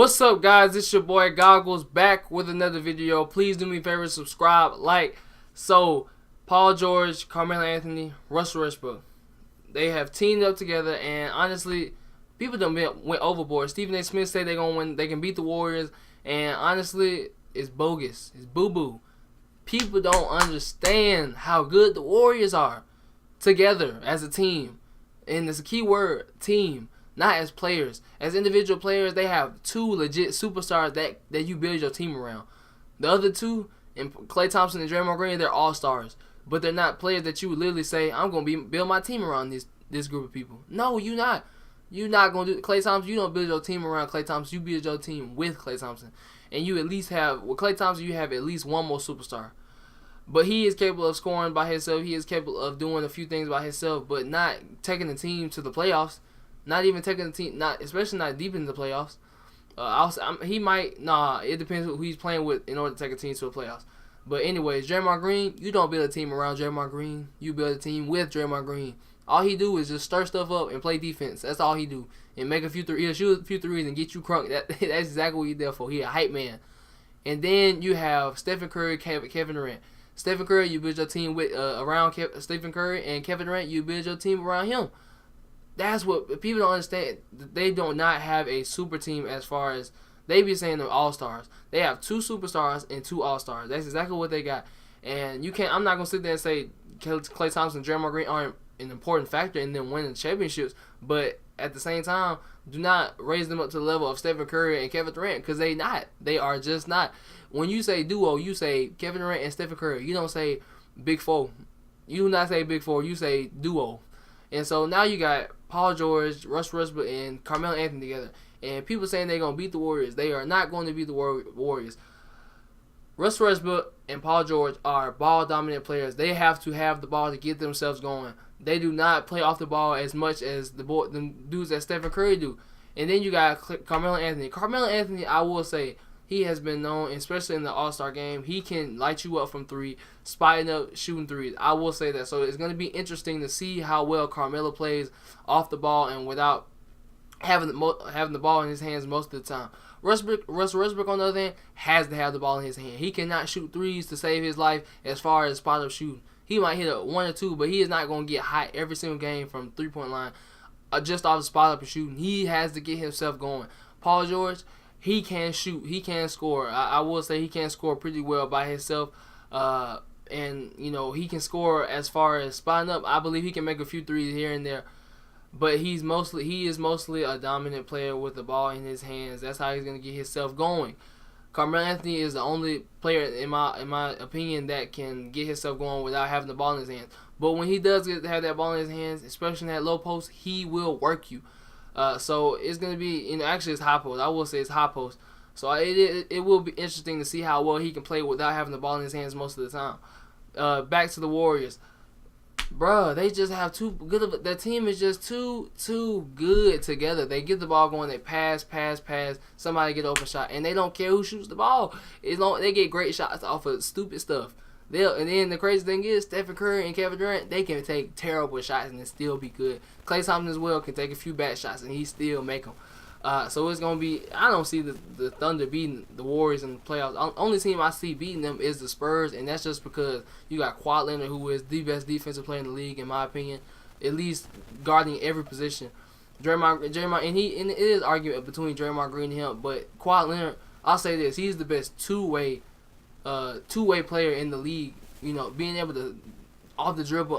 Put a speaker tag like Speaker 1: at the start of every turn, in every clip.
Speaker 1: What's up, guys? It's your boy Goggles back with another video. Please do me a favor, subscribe, like. So, Paul George, Carmelo Anthony, Russell Westbrook, they have teamed up together, and honestly, people done went overboard. Stephen A. Smith said they're gonna win, they can beat the Warriors, and honestly, it's bogus. It's boo-boo. People don't understand how good the Warriors are together as a team, and it's a key word: team. Not as players. As individual players, they have two legit superstars that you build your team around. The other two, and Klay Thompson and Draymond Green, they're all-stars. But they're not players that you would literally say, I'm going to build my team around this group of people. No, you're not. You're not going to do Klay Thompson. You don't build your team around Klay Thompson. You build your team with Klay Thompson. And you at least have, with Klay Thompson, you have at least one more superstar. But he is capable of scoring by himself. He is capable of doing a few things by himself, but not taking the team to the playoffs. Not even taking the team, especially not deep in the playoffs. He might. Nah, it depends who he's playing with in order to take a team to the playoffs. But anyways, Draymond Green, you don't build a team around Draymond Green. You build a team with Draymond Green. All he do is just stir stuff up and play defense. That's all he do. And make a few he'll shoot a few threes and get you crunk. That's exactly what he's there for. He a hype man. And then you have Stephen Curry, Kevin Durant. Stephen Curry, you build your team with around Stephen Curry, and Kevin Durant, you build your team around him. That's what people don't understand. They do not have a super team as far as they be saying they're all-stars. They have two superstars and two all-stars. That's exactly what they got. And you can't. I'm not gonna sit there and say Klay Thompson and Draymond Green aren't an important factor in them winning championships. But at the same time, do not raise them up to the level of Stephen Curry and Kevin Durant, because they not. They are just not. When you say duo, you say Kevin Durant and Stephen Curry. You don't say big four. You do not say big four. You say duo. And so now you got Paul George, Russell Westbrook, and Carmelo Anthony together. And people saying they're going to beat the Warriors. They are not going to beat the Warriors. Russell Westbrook and Paul George are ball-dominant players. They have to have the ball to get themselves going. They do not play off the ball as much as the dudes that Stephen Curry do. And then you got Carmelo Anthony. Carmelo Anthony, I will say, he has been known, especially in the All-Star game, he can light you up from three, spotting up, shooting threes. I will say that. So it's going to be interesting to see how well Carmelo plays off the ball and without having the ball in his hands most of the time. Russell Westbrook, on the other hand, has to have the ball in his hand. He cannot shoot threes to save his life as far as spot-up shooting. He might hit a one or two, but he is not going to get hot every single game from three-point line just off the spot-up and shooting. He has to get himself going. Paul George, he can shoot. He can score. I will say he can score pretty well by himself. And, you know, he can score as far as spotting up. I believe he can make a few threes here and there. But he is mostly a dominant player with the ball in his hands. That's how he's going to get himself going. Carmelo Anthony is the only player, in my opinion, that can get himself going without having the ball in his hands. But when he does have that ball in his hands, especially in that low post, he will work you. So it's going to be, actually it's high post. I will say it's high post. So it will be interesting to see how well he can play without having the ball in his hands most of the time. Back to the Warriors. Bruh, they just have too good of their team is just too good together. They get the ball going, they pass, somebody get open shot, and they don't care who shoots the ball. They get great shots off of stupid stuff. And then the crazy thing is, Stephen Curry and Kevin Durant, they can take terrible shots and it still be good. Klay Thompson as well can take a few bad shots and he still make them. So it's going to be, I don't see the Thunder beating the Warriors in the playoffs. Only team I see beating them is the Spurs, and that's just because you got Kawhi Leonard, who is the best defensive player in the league, in my opinion, at least guarding every position. Draymond, and it is argument between Draymond Green and him, but Kawhi Leonard, I'll say this, he's the best two-way player in the league. You know, being able to, not off the dribble,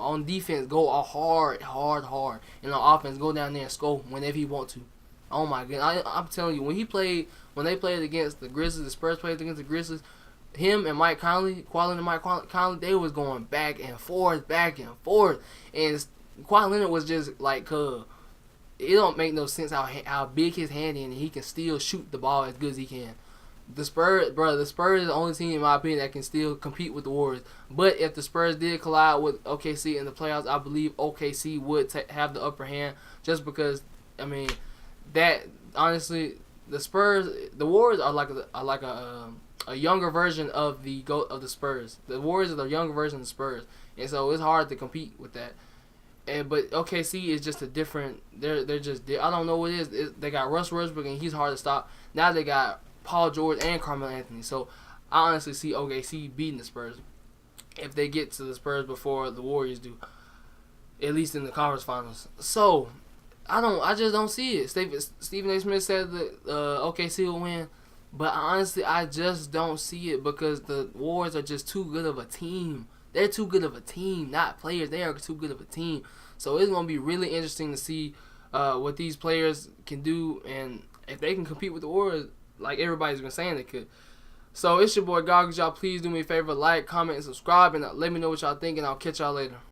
Speaker 1: on defense, go hard, and on offense, go down there and score whenever he want to. Oh my god! I'm telling you, when they played against the Grizzlies, the Spurs played against the Grizzlies, him and Mike Conley, they was going back and forth, and Kawhi Leonard was just like, it don't make no sense how big his hand is, and he can still shoot the ball as good as he can. The Spurs is the only team in my opinion that can still compete with the Warriors. But if the Spurs did collide with OKC in the playoffs, I believe OKC would have the upper hand, just because that honestly, the Warriors are like a younger version of the Spurs. The Warriors are the younger version of the Spurs, and so it's hard to compete with that. But OKC is just a different. They're just. I don't know what it is. They got Russ Westbrook and he's hard to stop. Now they got Paul George and Carmelo Anthony. So I honestly see OKC beating the Spurs if they get to the Spurs before the Warriors do, at least in the conference finals. So I just don't see it. Stephen A. Smith said that OKC will win, but honestly I just don't see it because the Warriors are just too good of a team. They're too good of a team, not players. They are too good of a team. So it's going to be really interesting to see what these players can do and if they can compete with the Warriors like everybody's been saying they could. So it's your boy Goggles. Y'all please do me a favor, like, comment, and subscribe, and let me know what y'all think, and I'll catch y'all later.